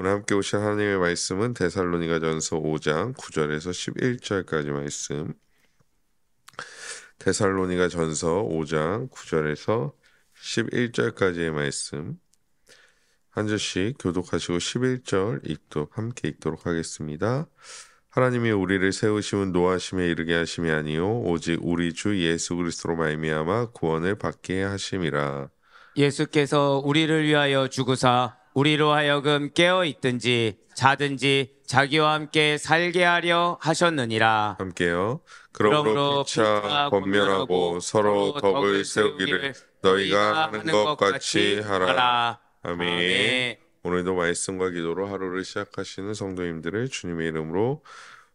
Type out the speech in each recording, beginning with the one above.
오늘 함께 오신 하나님의 말씀은 데살로니가전서 5장 9절에서 11절까지 말씀. 데살로니가전서 5장 9절에서 11절까지의 말씀. 한 절씩 교독하시고 11절 함께 읽도록 하겠습니다. 하나님이 우리를 세우심은 노하심에 이르게 하심이 아니요 오직 우리 주 예수 그리스도로 말미암아 구원을 받게 하심이라. 예수께서 우리를 위하여 죽으사 우리로 하여금 깨어 있든지 자든지 자기와 함께 살게 하려 하셨느니라. 함께요. 그러므로 피차 권면하고 서로 덕을 세우기를 너희가 하는 것 같이 하라. 아멘. 오늘도 말씀과 기도로 하루를 시작하시는 성도님들을 주님의 이름으로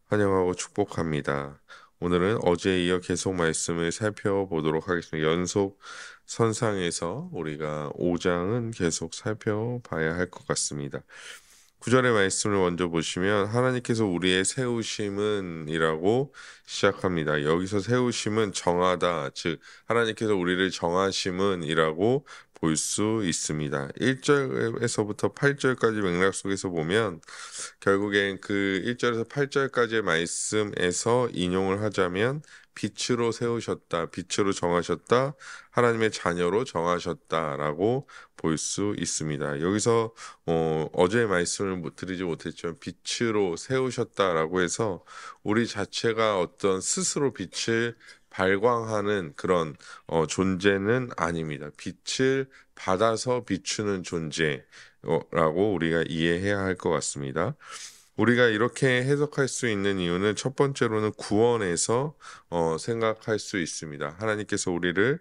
환영하고 축복합니다. 오늘은 어제에 이어 계속 말씀을 살펴보도록 하겠습니다. 연속 선상에서 우리가 5장은 계속 살펴봐야 할 것 같습니다. 9절의 말씀을 먼저 보시면 하나님께서 우리의 세우심은 이라고 시작합니다. 여기서 세우심은 정하다, 즉 하나님께서 우리를 정하심은 이라고 볼 수 있습니다. 1절에서부터 8절까지 맥락 속에서 보면 결국엔 그 1절에서 8절까지의 말씀에서 인용을 하자면 빛으로 세우셨다, 빛으로 정하셨다, 하나님의 자녀로 정하셨다라고 볼 수 있습니다. 여기서 어제의 말씀을 드리지 못했지만 빛으로 세우셨다라고 해서 우리 자체가 어떤 스스로 빛을 발광하는 그런 존재는 아닙니다. 빛을 받아서 비추는 존재라고 우리가 이해해야 할 것 같습니다. 우리가 이렇게 해석할 수 있는 이유는 첫 번째로는 구원에서 생각할 수 있습니다. 하나님께서 우리를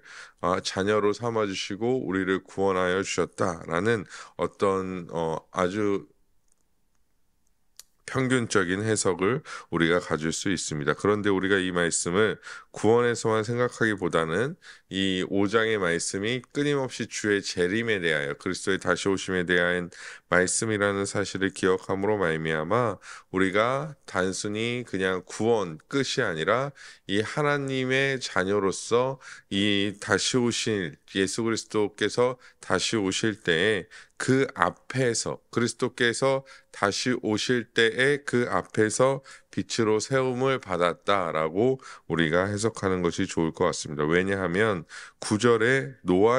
자녀로 삼아주시고 우리를 구원하여 주셨다라는 어떤 아주 평균적인 해석을 우리가 가질 수 있습니다. 그런데 우리가 이 말씀을 구원에서만 생각하기보다는 이 5장의 말씀이 끊임없이 주의 재림에 대하여 그리스도의 다시 오심에 대한 말씀이라는 사실을 기억함으로 말미암아 우리가 단순히 그냥 구원 끝이 아니라 이 하나님의 자녀로서 이 다시 오실 예수 그리스도께서 다시 오실 때에 그 앞에서 그리스도께서 다시 오실 때에 그 앞에서 빛으로 세움을 받았다라고 우리가 해석하는 것이 좋을 것 같습니다. 왜냐하면 9절에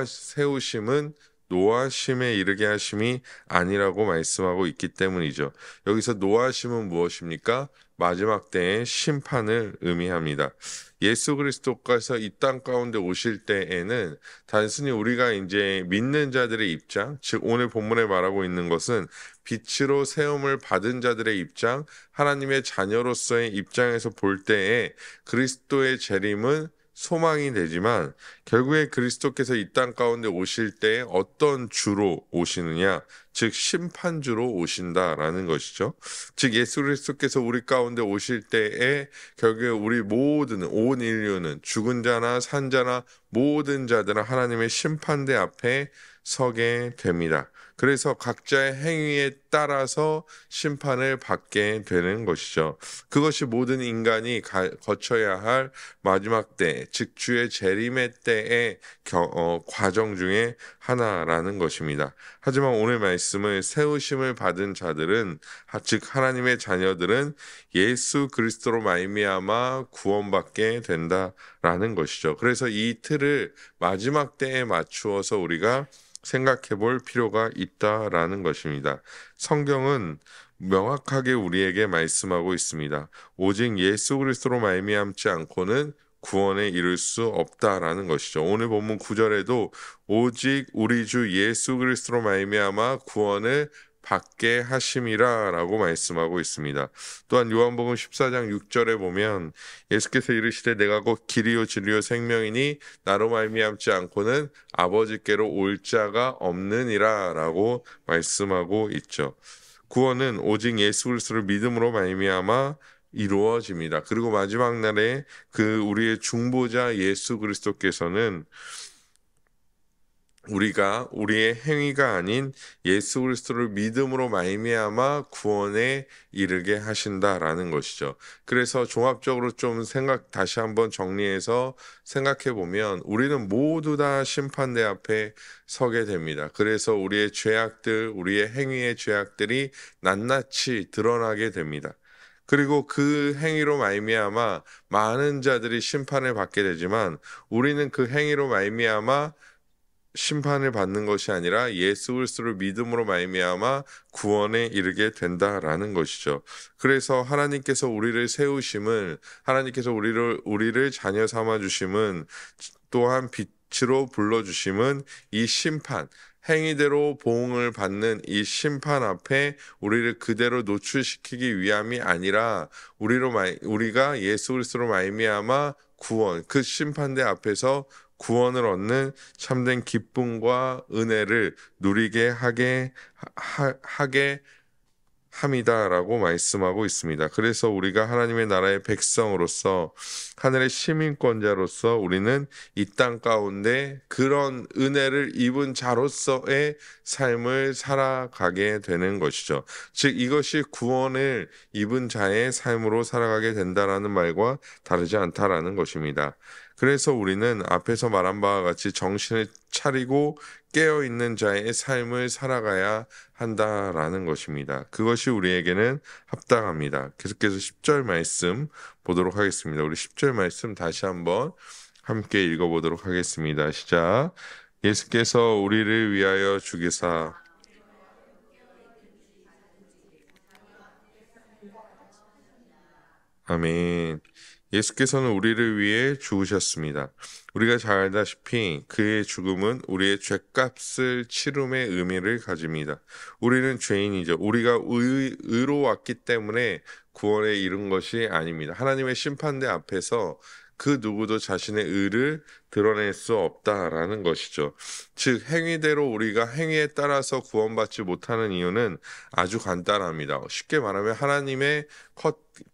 세우심은 노하심에 이르게 하심이 아니라고 말씀하고 있기 때문이죠. 여기서 노하심은 무엇입니까? 마지막 때의 심판을 의미합니다. 예수 그리스도께서 이 땅 가운데 오실 때에는 단순히 우리가 이제 믿는 자들의 입장, 즉 오늘 본문에 말하고 있는 것은 빛으로 세움을 받은 자들의 입장, 하나님의 자녀로서의 입장에서 볼 때에 그리스도의 재림은 소망이 되지만 결국에 그리스도께서 이 땅 가운데 오실 때 어떤 주로 오시느냐, 즉 심판주로 오신다라는 것이죠. 즉 예수 그리스도께서 우리 가운데 오실 때에 결국에 우리 모든 온 인류는 죽은 자나 산 자나 모든 자들은 하나님의 심판대 앞에 서게 됩니다. 그래서 각자의 행위에 따라서 심판을 받게 되는 것이죠. 그것이 모든 인간이 거쳐야 할 마지막 때, 즉 주의 재림의 때의 과정 중에 하나라는 것입니다. 하지만 오늘 말씀을 세우심을 받은 자들은, 즉 하나님의 자녀들은 예수 그리스도로 말미암아 구원받게 된다라는 것이죠. 그래서 이 틀을 마지막 때에 맞추어서 우리가 생각해 볼 필요가 있다라는 것입니다. 성경은 명확하게 우리에게 말씀하고 있습니다. 오직 예수 그리스도로 말미암지 않고는 구원에 이를 수 없다라는 것이죠. 오늘 본문 9절에도 오직 우리 주 예수 그리스도로 말미암아 구원을 받게 하심이라 라고 말씀하고 있습니다. 또한 요한복음 14장 6절에 보면 예수께서 이르시되 내가 곧 길이요 진리요 생명이니 나로 말미암지 않고는 아버지께로 올 자가 없느니라 라고 말씀하고 있죠. 구원은 오직 예수 그리스도를 믿음으로 말미암아 이루어집니다. 그리고 마지막 날에 그 우리의 중보자 예수 그리스도께서는 우리가 우리의 행위가 아닌 예수 그리스도를 믿음으로 말미암아 구원에 이르게 하신다라는 것이죠. 그래서 종합적으로 좀 다시 한번 정리해서 생각해 보면 우리는 모두 다 심판대 앞에 서게 됩니다. 그래서 우리의 죄악들, 우리의 행위의 죄악들이 낱낱이 드러나게 됩니다. 그리고 그 행위로 말미암아 많은 자들이 심판을 받게 되지만 우리는 그 행위로 말미암아 심판을 받는 것이 아니라 예수 그리스도를 믿음으로 말미암아 구원에 이르게 된다라는 것이죠. 그래서 하나님께서 우리를 세우심은, 하나님께서 우리를 자녀 삼아 주심은, 또한 빛으로 불러 주심은 이 심판, 행위대로 보응을 받는 이 심판 앞에 우리를 그대로 노출시키기 위함이 아니라 우리가 예수 그리스도로 말미암아 구원, 그 심판대 앞에서 구원을 얻는 참된 기쁨과 은혜를 누리게 하게 함이다라고 말씀하고 있습니다. 그래서 우리가 하나님의 나라의 백성으로서 하늘의 시민권자로서 우리는 이 땅 가운데 그런 은혜를 입은 자로서의 삶을 살아가게 되는 것이죠. 즉 이것이 구원을 입은 자의 삶으로 살아가게 된다라는 말과 다르지 않다라는 것입니다. 그래서 우리는 앞에서 말한 바와 같이 정신을 차리고 깨어있는 자의 삶을 살아가야 한다라는 것입니다. 그것이 우리에게는 합당합니다. 계속해서 10절 말씀 보도록 하겠습니다. 우리 10절 말씀 다시 한번 함께 읽어보도록 하겠습니다. 시작. 예수께서 우리를 위하여 죽으사 아멘. 예수께서는 우리를 위해 죽으셨습니다. 우리가 잘 알다시피 그의 죽음은 우리의 죄값을 치rum의 의미를 가집니다. 우리는 죄인이죠. 우리가 의로 왔기 때문에 구원에 이른 것이 아닙니다. 하나님의 심판대 앞에서 그 누구도 자신의 의를 드러낼 수 없다라는 것이죠. 즉 행위대로 우리가 행위에 따라서 구원받지 못하는 이유는 아주 간단합니다. 쉽게 말하면 하나님의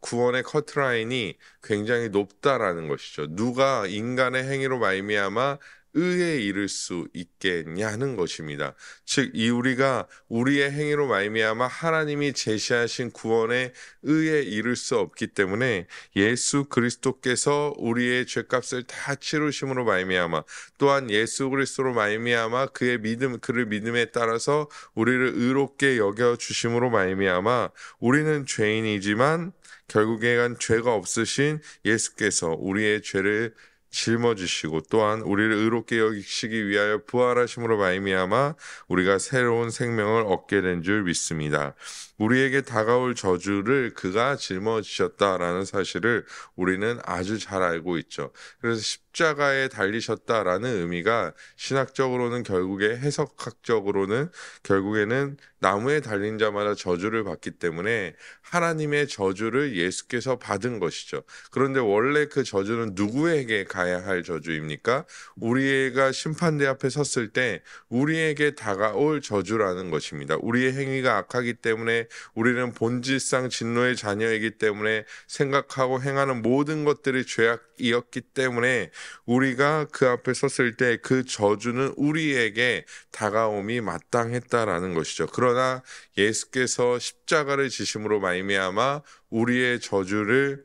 구원의 커트라인이 굉장히 높다라는 것이죠. 누가 인간의 행위로 말미암아 의에 이를 수 있겠냐는 것입니다. 즉 우리가 우리의 행위로 말미암아 하나님이 제시하신 구원의 의에 이를 수 없기 때문에 예수 그리스도께서 우리의 죄값을 다 치르심으로 말미암아 또한 예수 그리스도로 말미암아 그를 믿음에 따라서 우리를 의롭게 여겨 주심으로 말미암아 우리는 죄인이지만 결국에는 죄가 없으신 예수께서 우리의 죄를 짊어지시고 또한 우리를 의롭게 여기시기 위하여 부활하심으로 말미암아 우리가 새로운 생명을 얻게 된 줄 믿습니다. 우리에게 다가올 저주를 그가 짊어지셨다라는 사실을 우리는 아주 잘 알고 있죠. 그래서 십자가에 달리셨다라는 의미가 신학적으로는 해석학적으로는 결국에는 나무에 달린 자마다 저주를 받기 때문에 하나님의 저주를 예수께서 받은 것이죠. 그런데 원래 그 저주는 누구에게 가야 할 저주입니까? 우리가 심판대 앞에 섰을 때 우리에게 다가올 저주라는 것입니다. 우리의 행위가 악하기 때문에 우리는 본질상 진노의 자녀이기 때문에 생각하고 행하는 모든 것들이 죄악이었기 때문에 우리가 그 앞에 섰을 때 그 저주는 우리에게 다가옴이 마땅했다라는 것이죠. 그러나 예수께서 십자가를 지심으로 말미암아 우리의 저주를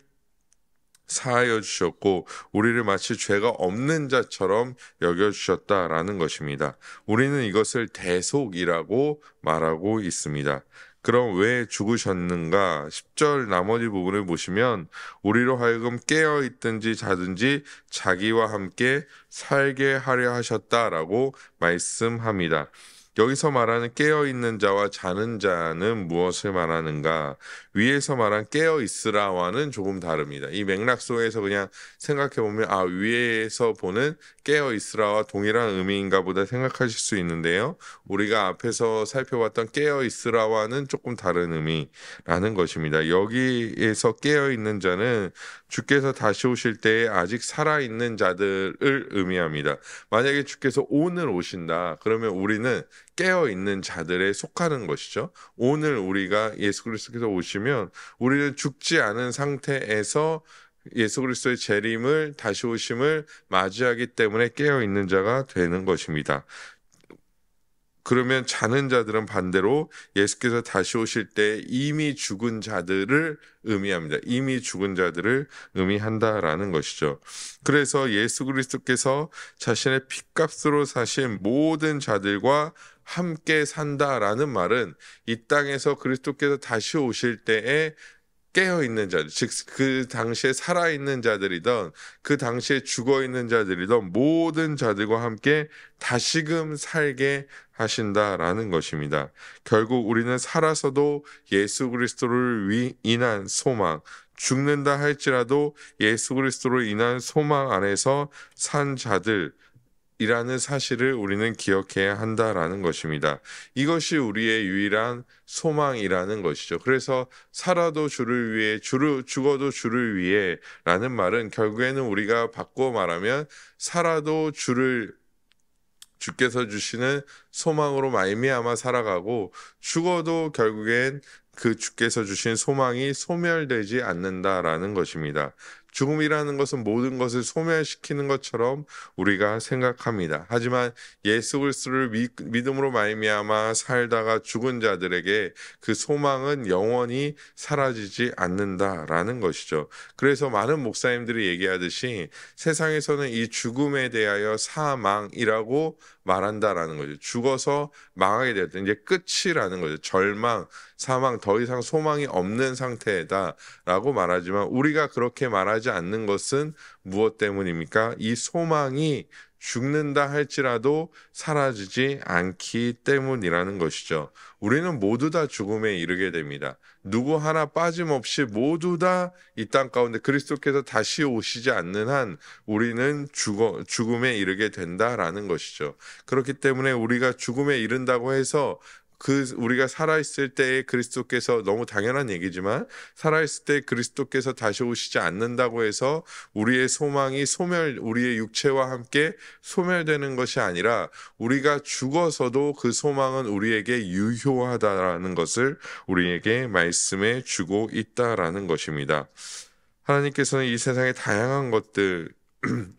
사하여 주셨고 우리를 마치 죄가 없는 자처럼 여겨주셨다라는 것입니다. 우리는 이것을 대속이라고 말하고 있습니다. 그럼 왜 죽으셨는가? 10절 나머지 부분을 보시면 우리로 하여금 깨어 있든지 자든지 자기와 함께 살게 하려 하셨다라고 말씀합니다. 여기서 말하는 깨어있는 자와 자는 자는 무엇을 말하는가? 위에서 말한 깨어있으라와는 조금 다릅니다. 이 맥락 속에서 그냥 생각해보면 위에서 보는 깨어있으라와 동일한 의미인가 보다 생각하실 수 있는데요. 우리가 앞에서 살펴봤던 깨어있으라와는 조금 다른 의미라는 것입니다. 여기에서 깨어있는 자는 주께서 다시 오실 때에 아직 살아있는 자들을 의미합니다. 만약에 주께서 오늘 오신다. 그러면 우리는 깨어있는 자들에 속하는 것이죠. 오늘 우리가 예수 그리스도께서 오시면 우리는 죽지 않은 상태에서 예수 그리스도의 재림을 다시 오심을 맞이하기 때문에 깨어있는 자가 되는 것입니다. 그러면 자는 자들은 반대로 예수께서 다시 오실 때 이미 죽은 자들을 의미합니다. 이미 죽은 자들을 의미한다라는 것이죠. 그래서 예수 그리스도께서 자신의 핏값으로 사신 모든 자들과 함께 산다라는 말은 이 땅에서 그리스도께서 다시 오실 때에 깨어있는 자들, 즉 그 당시에 살아있는 자들이던 그 당시에 죽어있는 자들이던 모든 자들과 함께 다시금 살게 하신다라는 것입니다. 결국 우리는 살아서도 예수 그리스도를 인한 소망, 죽는다 할지라도 예수 그리스도로 인한 소망 안에서 산 자들, 이라는 사실을 우리는 기억해야 한다라는 것입니다. 이것이 우리의 유일한 소망이라는 것이죠. 그래서 살아도 주를 위해, 죽어도 주를 위해 라는 말은 결국에는 우리가 바꿔 말하면 살아도 주께서 주시는 소망으로 말미암아 살아가고 죽어도 결국엔 그 주께서 주신 소망이 소멸되지 않는다라는 것입니다. 죽음이라는 것은 모든 것을 소멸시키는 것처럼 우리가 생각합니다. 하지만 예수 그리스도를 믿음으로 말미암아 살다가 죽은 자들에게 그 소망은 영원히 사라지지 않는다라는 것이죠. 그래서 많은 목사님들이 얘기하듯이 세상에서는 이 죽음에 대하여 사망이라고 말한다라는 거죠. 죽어서 망하게 되었다. 이제 끝이라는 거죠. 절망, 사망, 더 이상 소망이 없는 상태다라고 말하지만 우리가 그렇게 말하지 않는 것은 무엇 때문입니까? 이 소망이 죽는다 할지라도 사라지지 않기 때문이라는 것이죠. 우리는 모두 다 죽음에 이르게 됩니다. 누구 하나 빠짐없이 모두 다 이 땅 가운데 그리스도께서 다시 오시지 않는 한 우리는 죽음에 이르게 된다라는 것이죠. 그렇기 때문에 우리가 죽음에 이른다고 해서 우리가 살아있을 때에 그리스도께서, 너무 당연한 얘기지만 살아있을 때 그리스도께서 다시 오시지 않는다고 해서 우리의 소망이 우리의 육체와 함께 소멸되는 것이 아니라 우리가 죽어서도 그 소망은 우리에게 유효하다라는 것을 우리에게 말씀해 주고 있다라는 것입니다. 하나님께서는 이 세상의 다양한 것들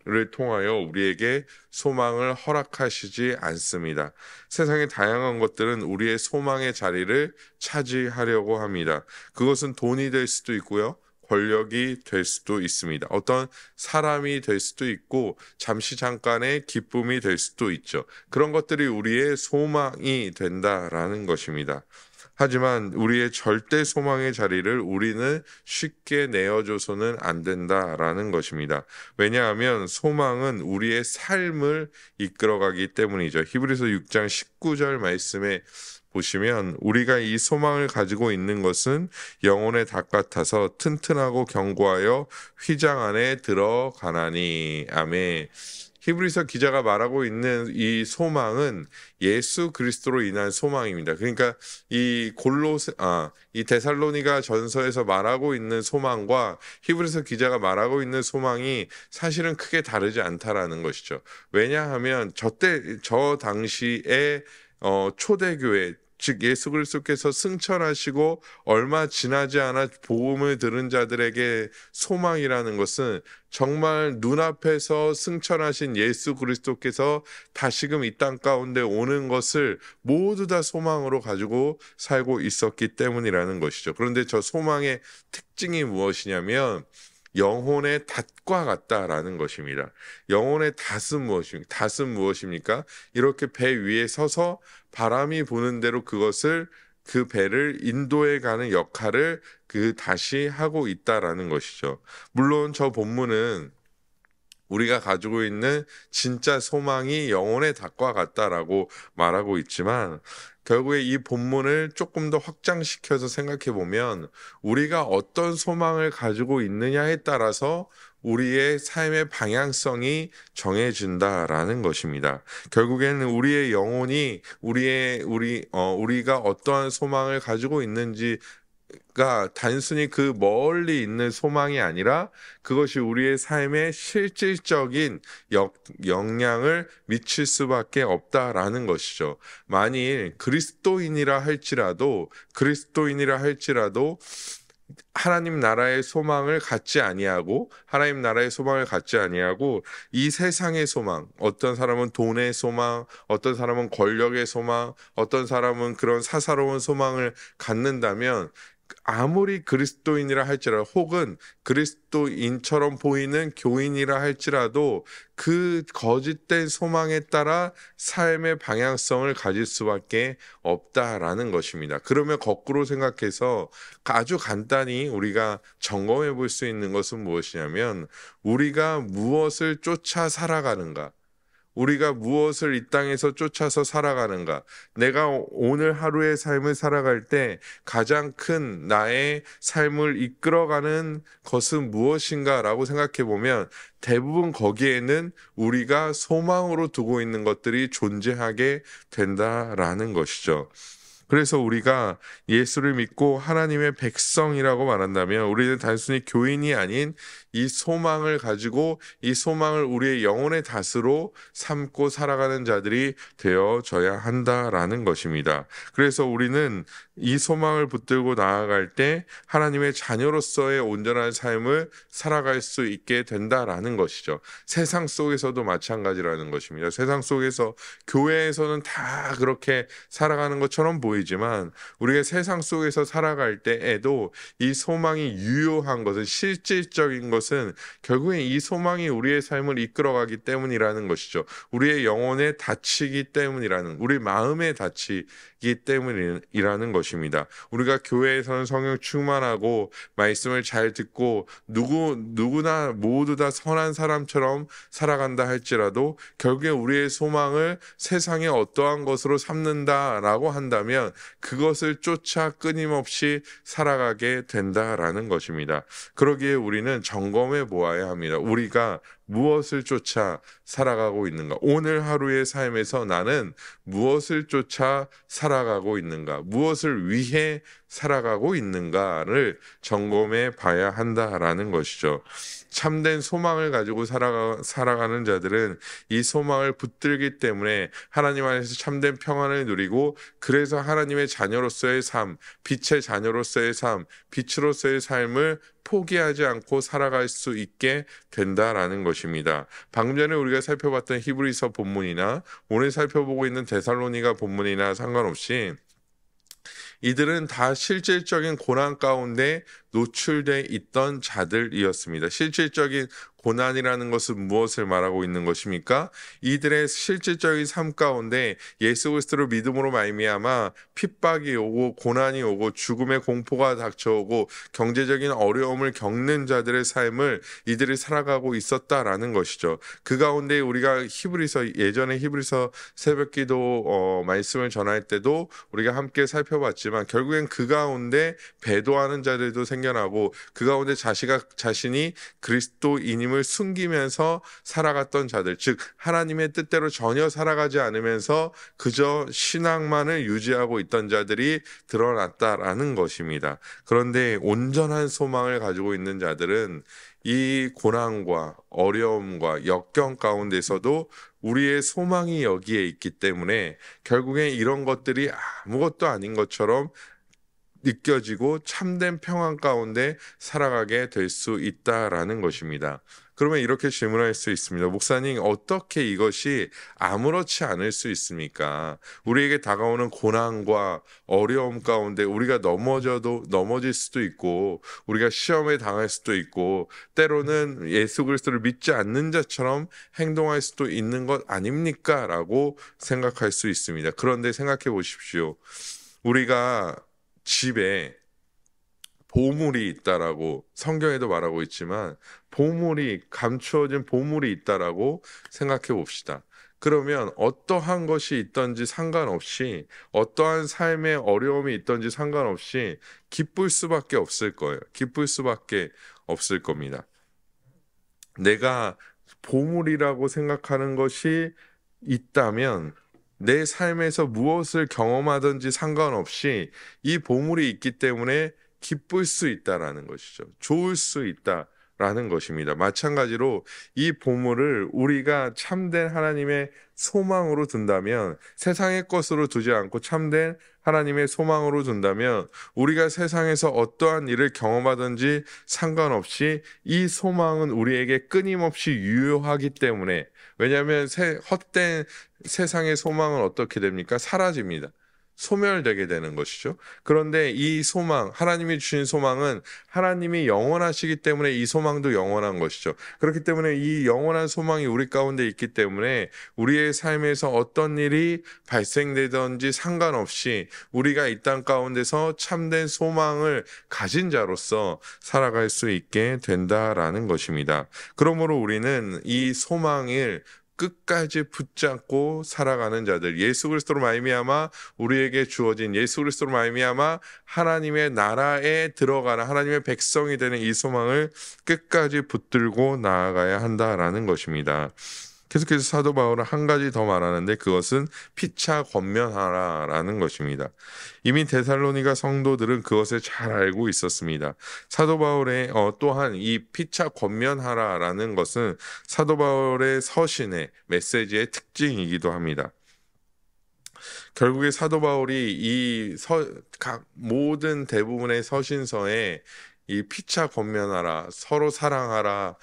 를 통하여 우리에게 소망을 허락하시지 않습니다. 세상의 다양한 것들은 우리의 소망의 자리를 차지하려고 합니다. 그것은 돈이 될 수도 있고요. 권력이 될 수도 있습니다. 어떤 사람이 될 수도 있고 잠깐의 기쁨이 될 수도 있죠. 그런 것들이 우리의 소망이 된다라는 것입니다. 하지만 우리의 절대 소망의 자리를 우리는 쉽게 내어줘서는 안 된다라는 것입니다. 왜냐하면 소망은 우리의 삶을 이끌어가기 때문이죠. 히브리서 6장 19절 말씀에 보시면 우리가 이 소망을 가지고 있는 것은 영혼의 닭 같아서 튼튼하고 견고하여 휘장 안에 들어가나니. 아멘. 히브리서 기자가 말하고 있는 이 소망은 예수 그리스도로 인한 소망입니다. 그러니까 이 데살로니가 전서에서 말하고 있는 소망과 히브리서 기자가 말하고 있는 소망이 사실은 크게 다르지 않다라는 것이죠. 왜냐하면 저 당시에 초대교회, 즉 예수 그리스도께서 승천하시고 얼마 지나지 않아 복음을 들은 자들에게 소망이라는 것은 정말 눈앞에서 승천하신 예수 그리스도께서 다시금 이 땅 가운데 오는 것을 모두 다 소망으로 가지고 살고 있었기 때문이라는 것이죠. 그런데 저 소망의 특징이 무엇이냐면 영혼의 닷과 같다라는 것입니다. 영혼의 닷은 무엇입니까? 이렇게 배 위에 서서 바람이 부는 대로 그 배를 인도해 가는 역할을 그 닷이 하고 있다라는 것이죠. 물론 저 본문은 우리가 가지고 있는 진짜 소망이 영혼의 닷과 같다라고 말하고 있지만 결국에 이 본문을 조금 더 확장시켜서 생각해 보면 우리가 어떤 소망을 가지고 있느냐에 따라서 우리의 삶의 방향성이 정해진다라는 것입니다. 결국에는 우리의 영혼이 우리가 어떠한 소망을 가지고 있는지가 단순히 그 멀리 있는 소망이 아니라 그것이 우리의 삶에 실질적인 영향을 미칠 수밖에 없다라는 것이죠. 만일 그리스도인이라 할지라도 하나님 나라의 소망을 갖지 아니하고 하나님 나라의 소망을 갖지 아니하고 이 세상의 소망, 어떤 사람은 돈의 소망, 어떤 사람은 권력의 소망, 어떤 사람은 그런 사사로운 소망을 갖는다면 아무리 그리스도인이라 할지라도 혹은 그리스도인처럼 보이는 교인이라 할지라도 그 거짓된 소망에 따라 삶의 방향성을 가질 수밖에 없다라는 것입니다. 그러면 거꾸로 생각해서 아주 간단히 우리가 점검해 볼 수 있는 것은 무엇이냐면 우리가 무엇을 쫓아 살아가는가? 우리가 무엇을 이 땅에서 쫓아서 살아가는가? 내가 오늘 하루의 삶을 살아갈 때 가장 큰 나의 삶을 이끌어가는 것은 무엇인가라고 생각해 보면 대부분 거기에는 우리가 소망으로 두고 있는 것들이 존재하게 된다라는 것이죠. 그래서 우리가 예수를 믿고 하나님의 백성이라고 말한다면 우리는 단순히 교인이 아닌 이 소망을 가지고 이 소망을 우리의 영혼의 닷으로 삼고 살아가는 자들이 되어져야 한다라는 것입니다. 그래서 우리는 이 소망을 붙들고 나아갈 때 하나님의 자녀로서의 온전한 삶을 살아갈 수 있게 된다라는 것이죠. 세상 속에서도 마찬가지라는 것입니다. 세상 속에서 교회에서는 다 그렇게 살아가는 것처럼 보이지만 우리가 세상 속에서 살아갈 때에도 이 소망이 유효한 것은 실질적인 것은 결국엔 이 소망이 우리의 삶을 이끌어가기 때문이라는 것이죠. 우리의 영혼에 닫히기 때문이라는 우리 마음에 닫히기 때문이라는 것입니다. 우리가 교회에서는 성령 충만하고 말씀을 잘 듣고 누구나 모두 다 선한 사람처럼 살아간다 할지라도 결국에 우리의 소망을 세상의 어떠한 것으로 삼는다라고 한다면 그것을 쫓아 끊임없이 살아가게 된다라는 것입니다. 그러기에 우리는 점검해 보아야 합니다. 우리가 무엇을 쫓아 살아가고 있는가? 오늘 하루의 삶에서 나는 무엇을 쫓아 살아가고 있는가? 무엇을 위해 살아가고 있는가를 점검해 봐야 한다라는 것이죠. 참된 소망을 가지고 살아가는 자들은 이 소망을 붙들기 때문에 하나님 안에서 참된 평안을 누리고 그래서 하나님의 자녀로서의 삶, 빛의 자녀로서의 삶, 빛으로서의 삶을 포기하지 않고 살아갈 수 있게 된다라는 것입니다. 방금 전에 우리가 살펴봤던 히브리서 본문이나 오늘 살펴보고 있는 데살로니가 본문이나 상관없이 이들은 다 실질적인 고난 가운데 노출돼 있던 자들이었습니다. 실질적인 고난이라는 것은 무엇을 말하고 있는 것입니까? 이들의 실질적인 삶 가운데 예수 그리스도를 믿음으로 말미암아 핍박이 오고 고난이 오고 죽음의 공포가 닥쳐오고 경제적인 어려움을 겪는 자들의 삶을 이들이 살아가고 있었다라는 것이죠. 그 가운데 우리가 예전에 히브리서 새벽기도 말씀을 전할 때도 우리가 함께 살펴봤지만 결국엔 그 가운데 배도하는 자들도 생겨나고 그 가운데 자신이 그리스도인임을 숨기면서 살아갔던 자들, 즉 하나님의 뜻대로 전혀 살아가지 않으면서 그저 신앙만을 유지하고 있던 자들이 드러났다라는 것입니다. 그런데 온전한 소망을 가지고 있는 자들은 이 고난과 어려움과 역경 가운데서도 우리의 소망이 여기에 있기 때문에 결국엔 이런 것들이 아무것도 아닌 것처럼 느껴지고 참된 평안 가운데 살아가게 될 수 있다라는 것입니다. 그러면 이렇게 질문할 수 있습니다. 목사님, 어떻게 이것이 아무렇지 않을 수 있습니까? 우리에게 다가오는 고난과 어려움 가운데 우리가 넘어질 수도 있고 우리가 시험에 당할 수도 있고 때로는 예수 그리스도를 믿지 않는 자처럼 행동할 수도 있는 것 아닙니까? 라고 생각할 수 있습니다. 그런데 생각해 보십시오. 우리가 집에 보물이 있다라고 성경에도 말하고 있지만 감추어진 보물이 있다라고 생각해 봅시다. 그러면 어떠한 것이 있든지 상관없이 어떠한 삶의 어려움이 있든지 상관없이 기쁠 수밖에 없을 거예요. 기쁠 수밖에 없을 겁니다. 내가 보물이라고 생각하는 것이 있다면 내 삶에서 무엇을 경험하든지 상관없이 이 보물이 있기 때문에 기쁠 수 있다라는 것이죠. 좋을 수 있다. 라는 것입니다. 마찬가지로 이 보물을 우리가 참된 하나님의 소망으로 둔다면, 세상의 것으로 두지 않고 참된 하나님의 소망으로 둔다면, 우리가 세상에서 어떠한 일을 경험하든지 상관없이 이 소망은 우리에게 끊임없이 유효하기 때문에, 왜냐하면 헛된 세상의 소망은 어떻게 됩니까? 사라집니다. 소멸되게 되는 것이죠. 그런데 이 소망, 하나님이 주신 소망은 하나님이 영원하시기 때문에 이 소망도 영원한 것이죠. 그렇기 때문에 이 영원한 소망이 우리 가운데 있기 때문에 우리의 삶에서 어떤 일이 발생되든지 상관없이 우리가 이 땅 가운데서 참된 소망을 가진 자로서 살아갈 수 있게 된다라는 것입니다. 그러므로 우리는 이 소망을 끝까지 붙잡고 살아가는 자들, 예수 그리스도로 말미암아 우리에게 주어진 예수 그리스도로 말미암아 하나님의 나라에 들어가는 하나님의 백성이 되는 이 소망을 끝까지 붙들고 나아가야 한다라는 것입니다. 계속해서 사도 바울은 한 가지 더 말하는데, 그것은 피차 권면하라라는 것입니다. 이미 데살로니가 성도들은 그것을 잘 알고 있었습니다. 사도 바울의 또한 이 피차 권면하라라는 것은 사도 바울의 서신의 메시지의 특징이기도 합니다. 결국에 사도 바울이 각 모든 대부분의 서신서에 이 피차 권면하라, 서로 사랑하라,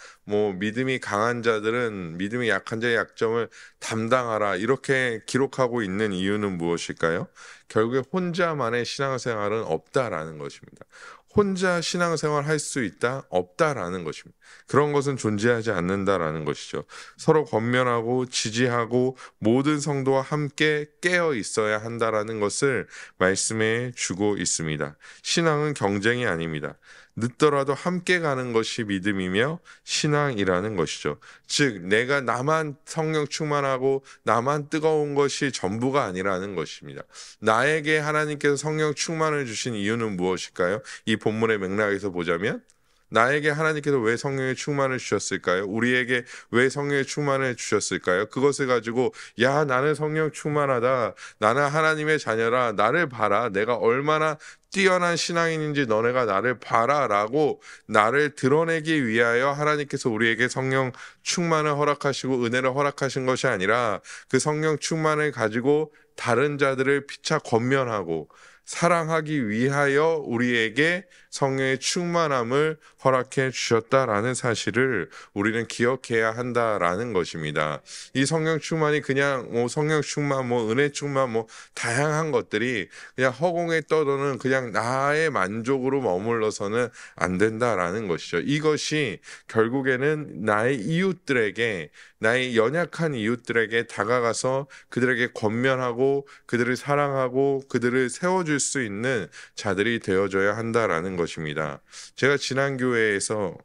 믿음이 강한 자들은 믿음이 약한 자의 약점을 담당하라, 이렇게 기록하고 있는 이유는 무엇일까요? 결국에 혼자만의 신앙생활은 없다라는 것입니다. 혼자 신앙생활 할 수 있다? 없다라는 것입니다. 그런 것은 존재하지 않는다라는 것이죠. 서로 권면하고 지지하고 모든 성도와 함께 깨어 있어야 한다라는 것을 말씀해 주고 있습니다. 신앙은 경쟁이 아닙니다. 늦더라도 함께 가는 것이 믿음이며 신앙이라는 것이죠. 즉, 내가 나만 성령 충만하고 나만 뜨거운 것이 전부가 아니라는 것입니다. 나에게 하나님께서 성령 충만을 주신 이유는 무엇일까요? 이 본문의 맥락에서 보자면, 나에게 하나님께서 왜 성령의 충만을 주셨을까요? 우리에게 왜 성령의 충만을 주셨을까요? 그것을 가지고 야, 나는 성령 충만하다, 나는 하나님의 자녀라, 나를 봐라, 내가 얼마나 뛰어난 신앙인인지 너네가 나를 봐라 라고 나를 드러내기 위하여 하나님께서 우리에게 성령 충만을 허락하시고 은혜를 허락하신 것이 아니라, 그 성령 충만을 가지고 다른 자들을 피차 권면하고 사랑하기 위하여 우리에게 성령의 충만함을 허락해 주셨다라는 사실을 우리는 기억해야 한다라는 것입니다. 이 성령 충만이 그냥 성령 충만, 은혜 충만, 다양한 것들이 그냥 허공에 떠도는 그냥 나의 만족으로 머물러서는 안 된다라는 것이죠. 이것이 결국에는 나의 이웃들에게, 나의 연약한 이웃들에게 다가가서 그들에게 권면하고 그들을 사랑하고 그들을 세워줄 수 있는 자들이 되어줘야 한다라는 것입니다. 제가 지난 교회에서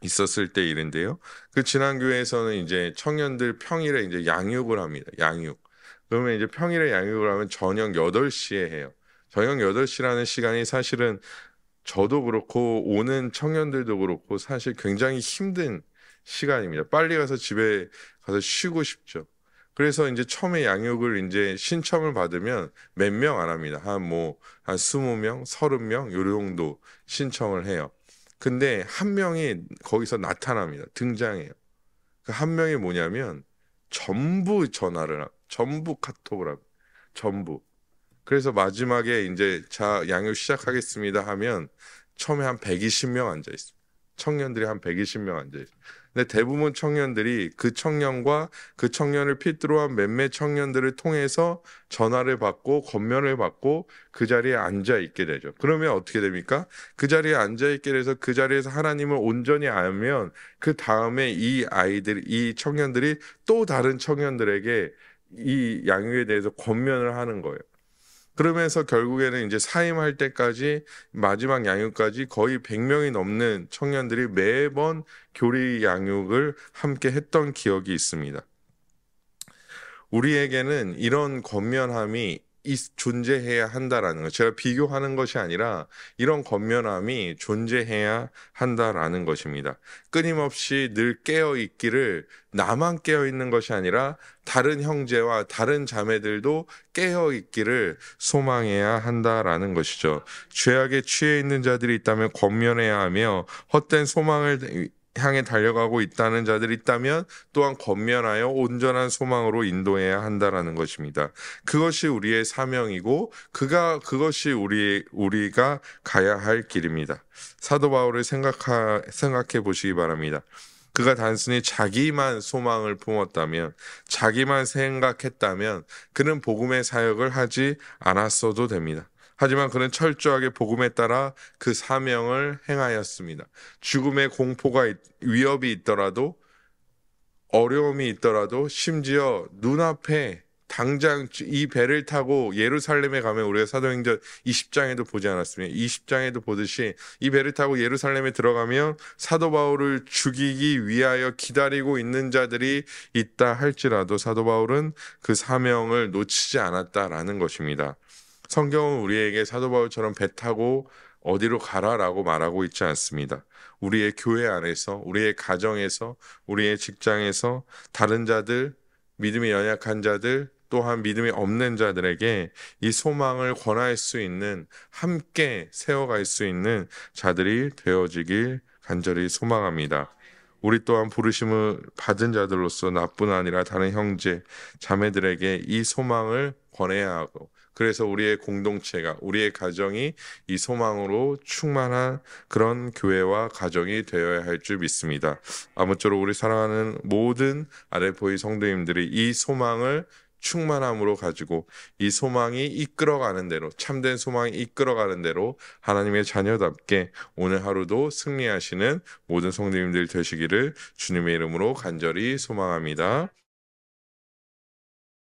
있었을 때 일인데요. 그 지난 교회에서는 이제 청년들 평일에 이제 양육을 합니다. 양육. 그러면 이제 평일에 양육을 하면 저녁 8시에 해요. 저녁 8시라는 시간이 사실은 저도 그렇고 오는 청년들도 그렇고 사실 굉장히 힘든 시간입니다. 빨리 가서 집에 가서 쉬고 싶죠. 그래서 이제 처음에 양육을 이제 신청을 받으면 몇 명 안 합니다. 한 20명, 30명 요 정도 신청을 해요. 근데 한 명이 거기서 나타납니다. 등장해요. 그 한 명이 뭐냐면 전부 전부 카톡을 합니다. 전부. 그래서 마지막에 이제 양육 시작하겠습니다 하면 처음에 한 120명 앉아 있습니다. 청년들이 한 120명 앉아 있어요. 근데 대부분 청년들이 그 청년과 그 청년을 필두로 한 몇몇 청년들을 통해서 전화를 받고 권면을 받고 그 자리에 앉아 있게 되죠. 그러면 어떻게 됩니까? 그 자리에 앉아 있게 돼서 그 자리에서 하나님을 온전히 알면 그 다음에 이 청년들이 또 다른 청년들에게 이 양육에 대해서 권면을 하는 거예요. 그러면서 결국에는 이제 사임할 때까지 마지막 양육까지 거의 100명이 넘는 청년들이 매번 교리 양육을 함께 했던 기억이 있습니다. 우리에게는 이런 권면함이 존재해야 한다라는 것. 제가 비교하는 것이 아니라 이런 건면함이 존재해야 한다라는 것입니다. 끊임없이 늘 깨어 있기를 나만 깨어 있는 것이 아니라 다른 형제와 다른 자매들도 깨어 있기를 소망해야 한다라는 것이죠. 죄악에 취해 있는 자들이 있다면 권면해야 하며 헛된 소망을 향해 달려가고 있다는 자들이 있다면 또한 권면하여 온전한 소망으로 인도해야 한다라는 것입니다. 그것이 우리의 사명이고 그것이 우리가 가야 할 길입니다. 사도 바울을 생각해 보시기 바랍니다. 그가 단순히 자기만 소망을 품었다면, 자기만 생각했다면 그는 복음의 사역을 하지 않았어도 됩니다. 하지만 그는 철저하게 복음에 따라 그 사명을 행하였습니다. 죽음의 공포가 위협이 있더라도, 어려움이 있더라도, 심지어 눈앞에 당장 이 배를 타고 예루살렘에 가면, 우리가 사도행전 20장에도 보지 않았습니까? 20장에도 보듯이 이 배를 타고 예루살렘에 들어가면 사도 바울을 죽이기 위하여 기다리고 있는 자들이 있다 할지라도 사도 바울은 그 사명을 놓치지 않았다라는 것입니다. 성경은 우리에게 사도 바울처럼 배 타고 어디로 가라라고 말하고 있지 않습니다. 우리의 교회 안에서, 우리의 가정에서, 우리의 직장에서 다른 자들, 믿음이 연약한 자들, 또한 믿음이 없는 자들에게 이 소망을 권할 수 있는, 함께 세워갈 수 있는 자들이 되어지길 간절히 소망합니다. 우리 또한 부르심을 받은 자들로서 나뿐 아니라 다른 형제, 자매들에게 이 소망을 권해야 하고, 그래서 우리의 공동체가, 우리의 가정이 이 소망으로 충만한 그런 교회와 가정이 되어야 할 줄 믿습니다. 아무쪼록 우리 사랑하는 모든 아레포이 성도님들이 이 소망을 충만함으로 가지고 이 소망이 이끌어가는 대로, 참된 소망이 이끌어가는 대로 하나님의 자녀답게 오늘 하루도 승리하시는 모든 성도님들 되시기를 주님의 이름으로 간절히 소망합니다.